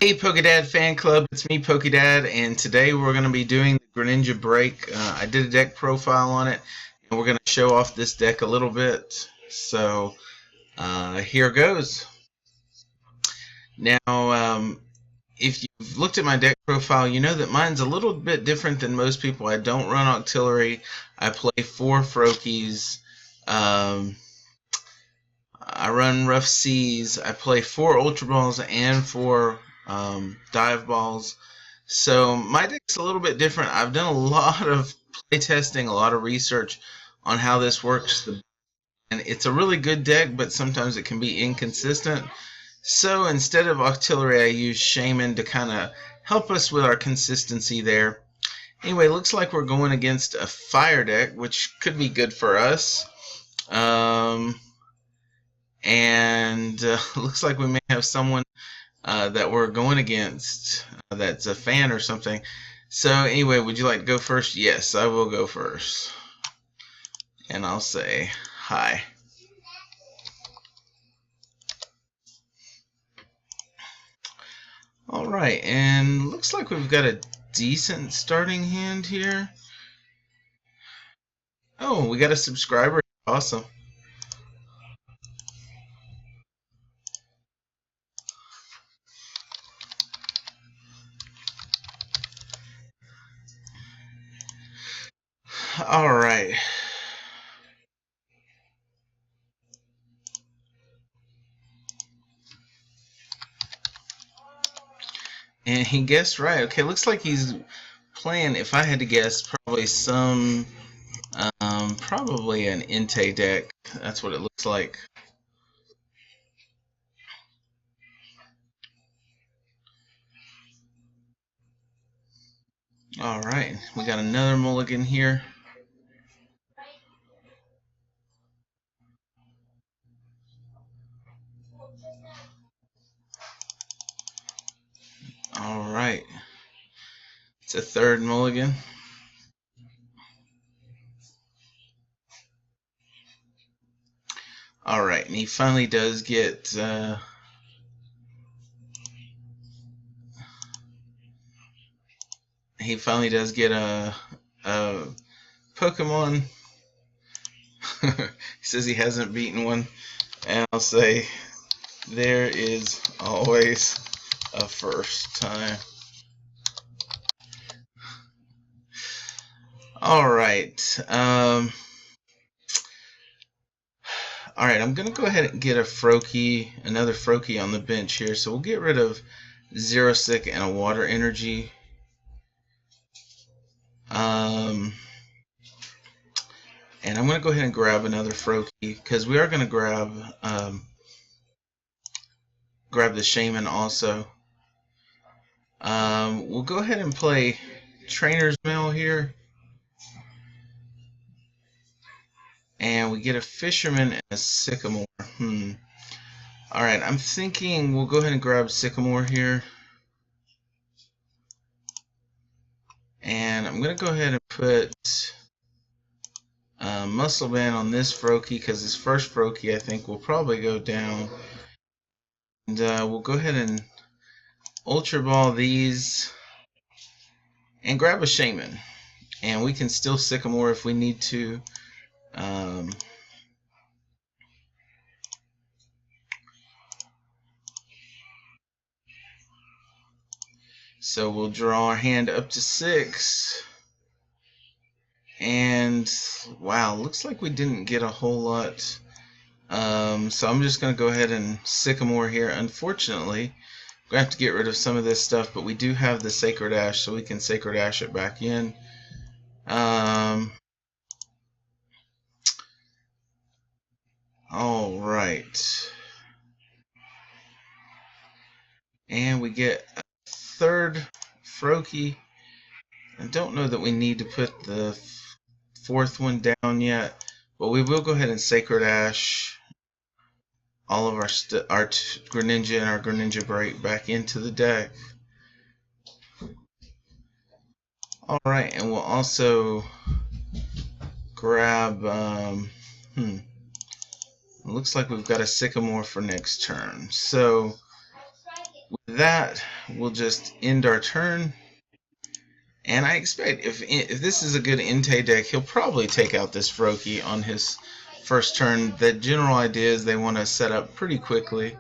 Hey Pokedad fan club, it's me Pokedad, and today we're going to be doing the Greninja break. I did a deck profile on it, and we're going to show off this deck a little bit. So here goes. Now, if you've looked at my deck profile, you know that mine's a little bit different than most people. I don't run Octillery. I play 4 Froakies. Um, I run Rough Seas. I play 4 Ultra Balls and 4 Dive Balls. So my deck's a little bit different. I've done a lot of play testing, a lot of research on how this works. And it's a really good deck, but sometimes it can be inconsistent. So instead of Octillery, I use Shaman to kind of help us with our consistency there. Anyway, looks like we're going against a fire deck, which could be good for us. And looks like we may have someone that we're going against that's a fan or something. So anyway, would you like to go first? Yes, I will go first. And I'll say hi. Alright, and looks like we've got a decent starting hand here. Oh, we got a subscriber. Awesome. Alright. And he guessed right. Okay, looks like he's playing, if I had to guess, probably probably an Entei deck. That's what it looks like. Alright, we got another mulligan here. Alright, it's a third mulligan. Alright, and he finally does get a Pokemon. He says he hasn't beaten one, and I'll say there is always a first time. Alright, alright, I'm going to go ahead and get another Froakie on the bench here, so we'll get rid of Zero Sick and a Water Energy. And I'm going to go ahead and grab another Froakie, because we are going to grab the Shaman also. We'll go ahead and play Trainer's Mail here. And we get a Fisherman and a Sycamore. Alright, I'm thinking we'll go ahead and grab Sycamore here. And I'm going to go ahead and put Muscle Band on this Froakie, because this first Froakie I think will probably go down. And we'll go ahead and Ultra Ball these and grab a Shaman. And we can still Sycamore if we need to. So we'll draw our hand up to 6. And wow, looks like we didn't get a whole lot. So I'm just going to go ahead and Sycamore here. Unfortunately, we're going to have to get rid of some of this stuff, but we do have the Sacred Ash, so we can Sacred Ash it back in. Alright. And we get a third Froakie. I don't know that we need to put the fourth one down yet, but we will go ahead and Sacred Ash all of our Greninja and our Greninja break back into the deck. Alright, and we'll also grab, looks like we've got a Sycamore for next turn. So with that, we'll just end our turn. And I expect if this is a good Entei deck, he'll probably take out this Froakie on his first turn. The general idea is they want to set up pretty quickly.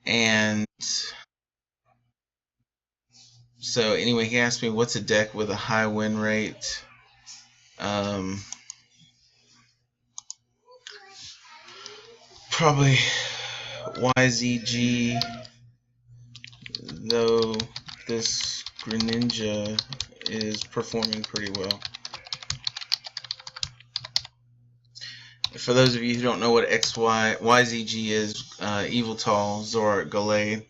And so anyway, he asked me what's a deck with a high win rate. Probably YZG, though this Greninja is performing pretty well. For those of you who don't know what YZG is, Eviltal, Zoroark, Gallade.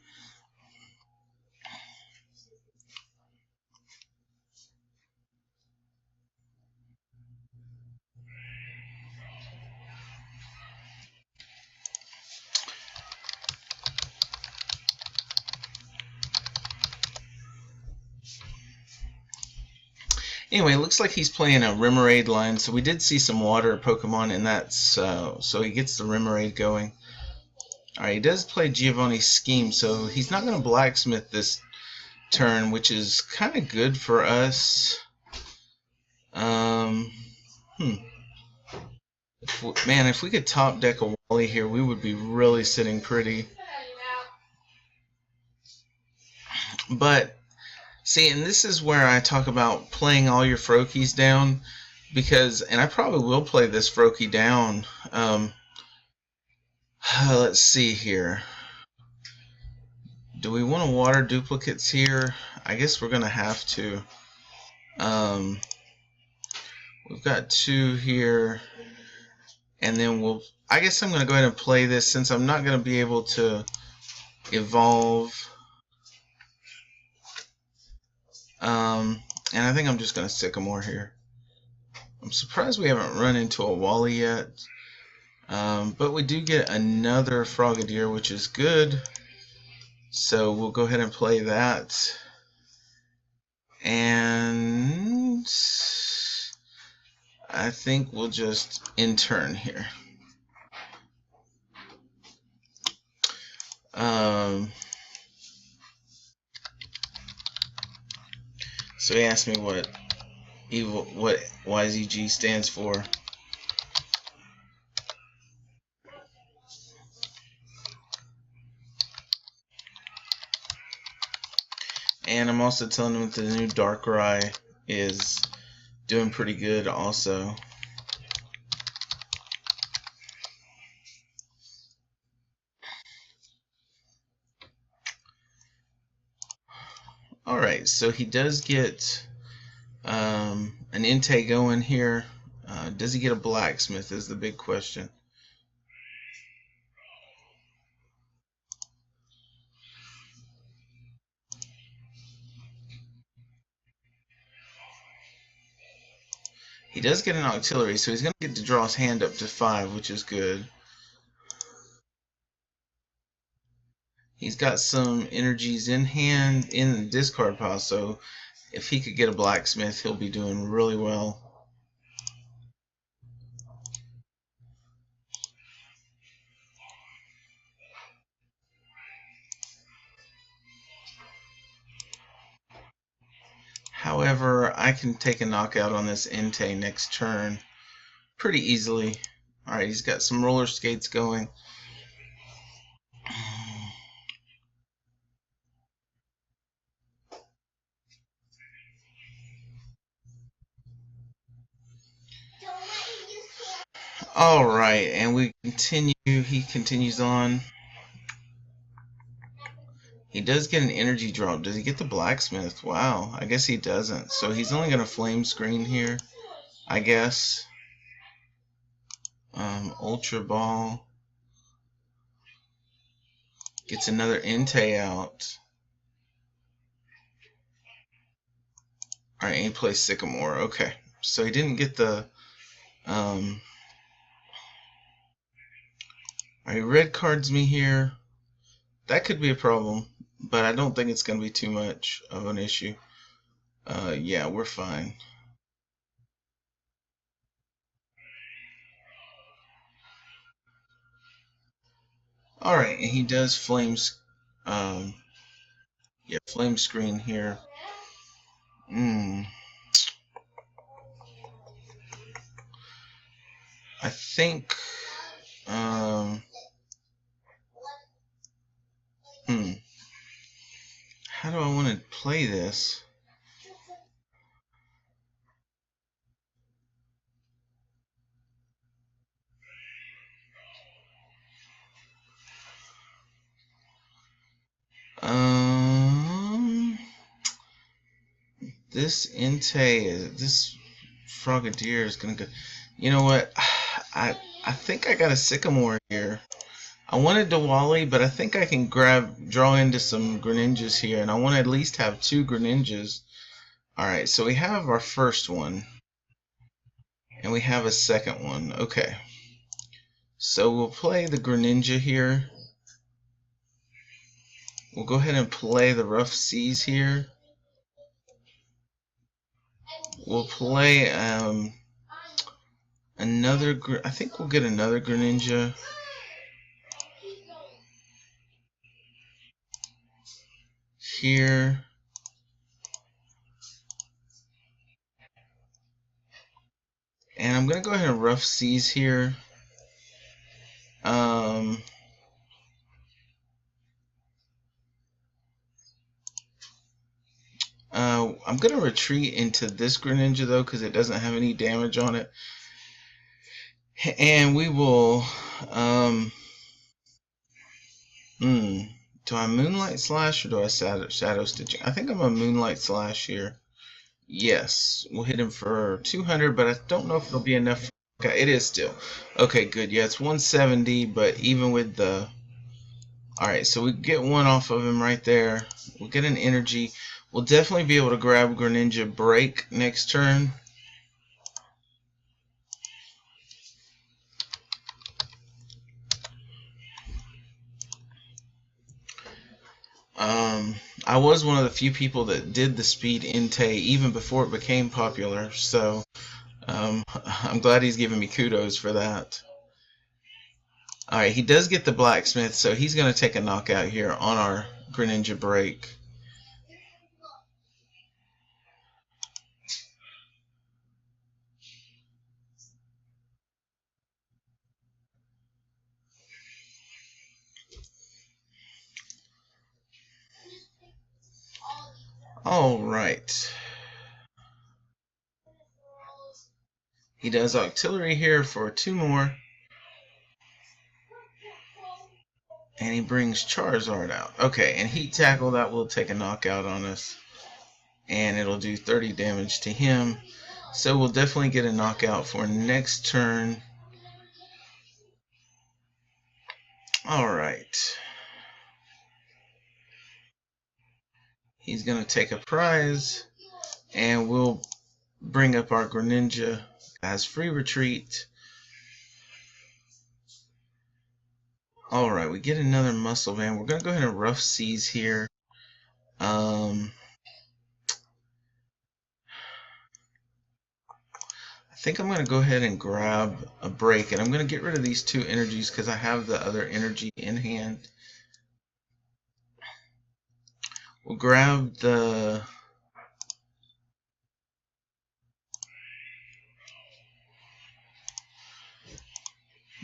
Anyway, it looks like he's playing a Remoraid line, so we did see some water Pokemon in that, so he gets the Remoraid going. Alright, he does play Giovanni's Scheme, so he's not going to Blacksmith this turn, which is kind of good for us. Man, if we could top deck a Wally here, we would be really sitting pretty. But see, and this is where I talk about playing all your Froakies down, because, and I probably will play this Froakie down. Let's see here. Do we want to water duplicates here? I guess we're going to have to. We've got 2 here, and then I guess I'm going to go ahead and play this since I'm not going to be able to evolve. And I think I'm just going to Sycamore here. I'm surprised we haven't run into a Wally yet. But we do get another Frogadier, which is good. So we'll go ahead and play that. And I think we'll just end turn here. So he asked me what YZG stands for. And I'm also telling him that the new Darkrai is doing pretty good also. Alright, so he does get an Entei going here. Does he get a Blacksmith is the big question. He does get an Octillery, so he's going to get to draw his hand up to 5, which is good. He's got some energies in hand in the discard pile, so if he could get a Blacksmith, he'll be doing really well. However, I can take a knockout on this Entei next turn pretty easily. Alright, he's got some roller skates going. Alright, and we continue. He continues on. He does get an energy drop. Does he get the Blacksmith? Wow, I guess he doesn't. So he's only going to Flame Screen here, I guess. Ultra Ball. Gets another Entei out. Alright, and he plays Sycamore. Okay, so he didn't get the... Alright, red cards me here. That could be a problem, but I don't think it's going to be too much of an issue. Yeah, we're fine. Alright, and he does flames. Yeah, flame screen here. I think. How do I want to play this? This this Frogadier is gonna go. You know what? I think I got a Sycamore here. I wanted Diwali, but I think I can draw into some Greninjas here, and I want to at least have 2 Greninjas. Alright, so we have our first one, and we have a second one. Okay. So we'll play the Greninja here. We'll go ahead and play the Rough Seas here. We'll play I think we'll get another Greninja. Here. And I'm going to go ahead and Rough Seas here. I'm going to retreat into this Greninja though, because it doesn't have any damage on it. And we will do I Moonlight Slash or do I Shadow Stitching? I think I'm a Moonlight Slash here. Yes, we'll hit him for 200, but I don't know if it'll be enough. Okay, it is still. Okay, good. Yeah, it's 170, but even with the... Alright, so we get one off of him right there. We'll get an energy. We'll definitely be able to grab Greninja Break next turn. I was one of the few people that did the speed Entei even before it became popular, so I'm glad he's giving me kudos for that. Alright, he does get the Blacksmith, so he's going to take a knockout here on our Greninja Break. Alright. He does Auxiliary here for 2 more. And he brings Charizard out. Okay, and Heat Tackle, that will take a knockout on us. And it'll do 30 damage to him. So we'll definitely get a knockout for next turn. Alright. He's going to take a prize. And we'll bring up our Greninja as free retreat. Alright, we get another Muscle Band. We're going to go ahead and Rough Seas here. I think I'm going to go ahead and grab a Break, and I'm going to get rid of these 2 energies because I have the other energy in hand. We'll grab the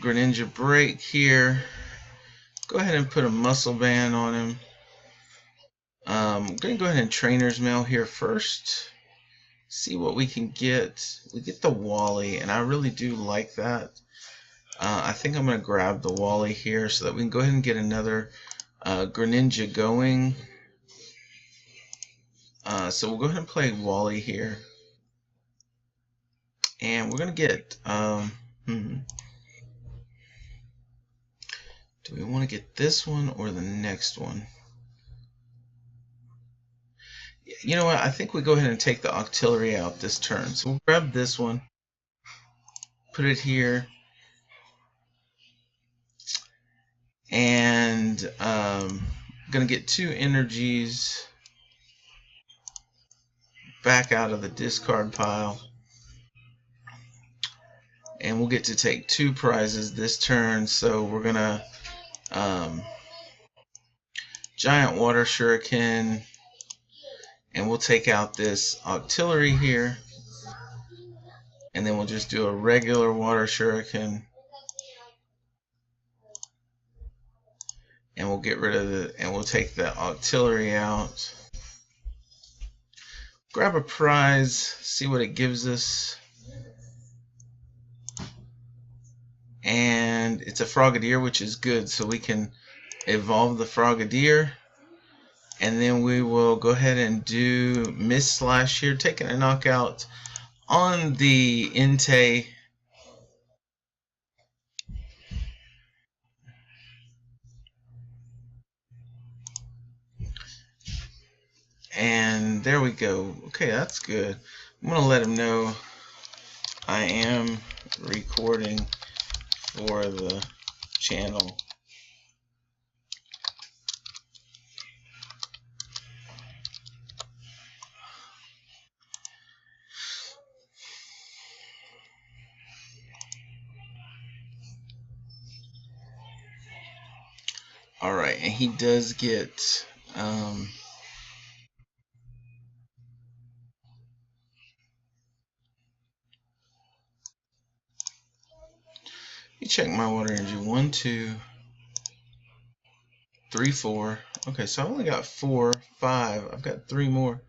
Greninja Break here. Go ahead and put a Muscle Band on him. I'm going to go ahead and Trainer's Mail here first. See what we can get. We get the Wally, and I really do like that. I think I'm going to grab the Wally here so that we can go ahead and get another Greninja going. So we'll go ahead and play Wally here. And we're going to get... do we want to get this one or the next one? You know what? I think we go ahead and take the Auxiliary out this turn. So we'll grab this one. Put it here. And I'm going to get 2 energies back out of the discard pile. And we'll get to take 2 prizes this turn. So we're going to um, giant water shuriken, and we'll take out this auxiliary here, and then we'll just do a regular water shuriken, and we'll get rid of the, and we'll take the auxiliary out. Grab a prize, see what it gives us. And it's a Frogadier, which is good, so we can evolve the Frogadier. And then we will go ahead and do Missplay here, taking a knockout on the Entei. And there we go. Okay, that's good. I'm going to let him know I am recording for the channel. Alright, and he does get you check my water energy. 1, 2, 3, 4. Okay, so I only got 4, 5. I've got 3 more.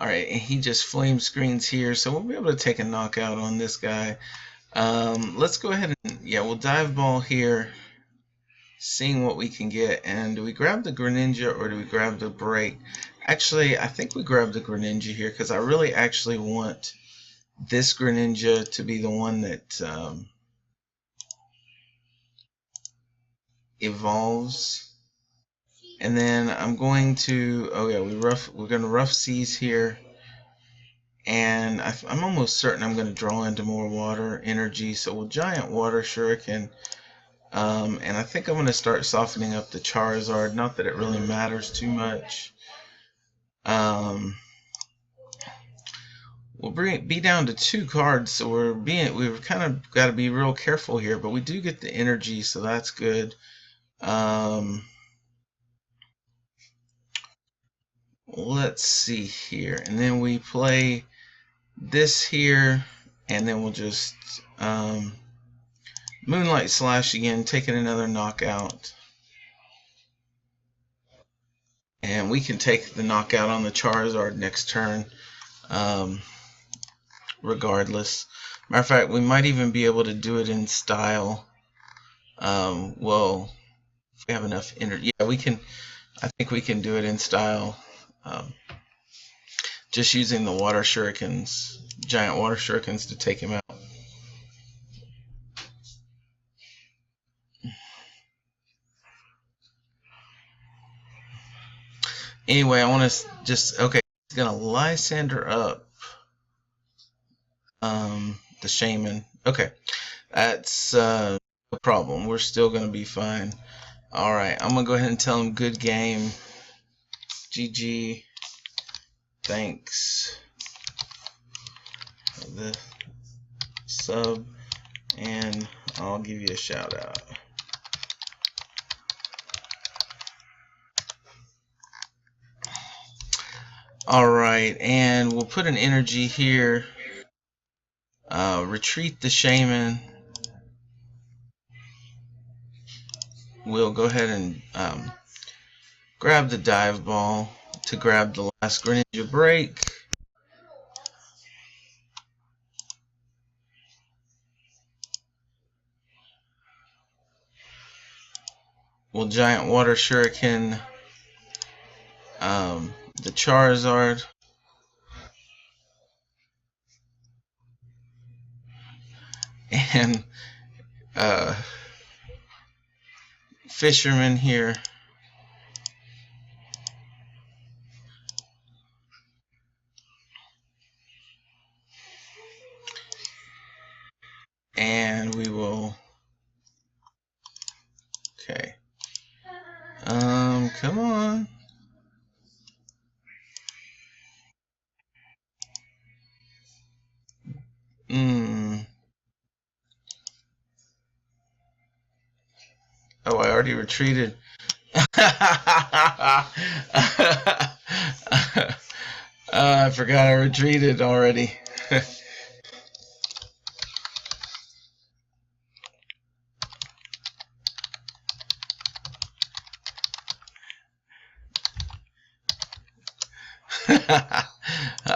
Alright, and he just flame screens here, so we'll be able to take a knockout on this guy. Let's go ahead and, yeah, we'll dive ball here, seeing what we can get. And do we grab the Greninja or do we grab the break? Actually, I think we grab the Greninja here, because I really actually want this Greninja to be the one that evolves. And then I'm going to, oh yeah, we're going to rough seas here. And I'm almost certain I'm going to draw into more water energy. So we'll giant water shuriken. And I think I'm going to start softening up the Charizard. Not that it really matters too much. We'll be down to 2 cards, so we've kind of got to be real careful here. But we do get the energy, so that's good. Let's see here, and then we play this here, and then we'll just Moonlight Slash again, taking another knockout. And we can take the knockout on the Charizard next turn, regardless. Matter of fact, we might even be able to do it in style. Well, if we have enough energy, yeah, we can. I think we can do it in style. Just using the water shurikens, giant water shurikens, to take him out. Anyway, I want to just, okay, he's going to Lysander up the Shaman. Okay, that's no problem. We're still going to be fine. Alright, I'm going to go ahead and tell him good game. GG. Thanks for the sub, and I'll give you a shout out. Alright, and we'll put an energy here. Retreat the Shaman. We'll go ahead and grab the dive ball to grab the last Greninja break. We'll giant water shuriken the Charizard. And Fisherman here. and we will. Okay. Come on. Oh, I already retreated. I forgot I retreated already.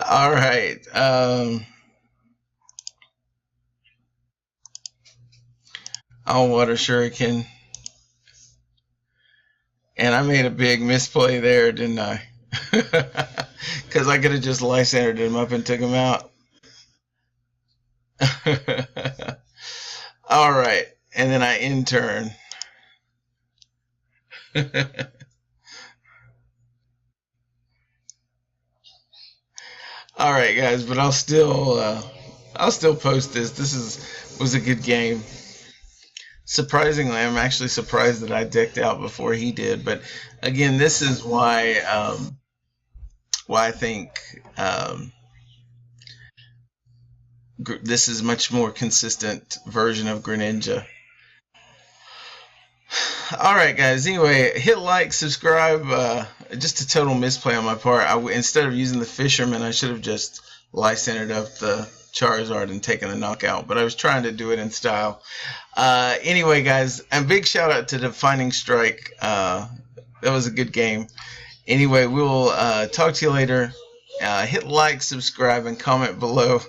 All right. I'll water shuriken. And I made a big misplay there, didn't I? Because I could have just lysandered him up and took him out. All right. And then I in-turn. All right, guys, but I'll still post this. Was a good game. Surprisingly, I'm actually surprised that I decked out before he did. But again, this is why I think this is much more consistent version of Greninja. Alright guys, anyway, hit like, subscribe. Just a total misplay on my part. Instead of using the Fisherman, I should have just lysandered up the Charizard and taken the knockout, but I was trying to do it in style. Anyway guys, and big shout out to Defining Strike. That was a good game. Anyway, we will talk to you later. Hit like, subscribe, and comment below.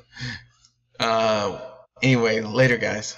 Anyway, later guys.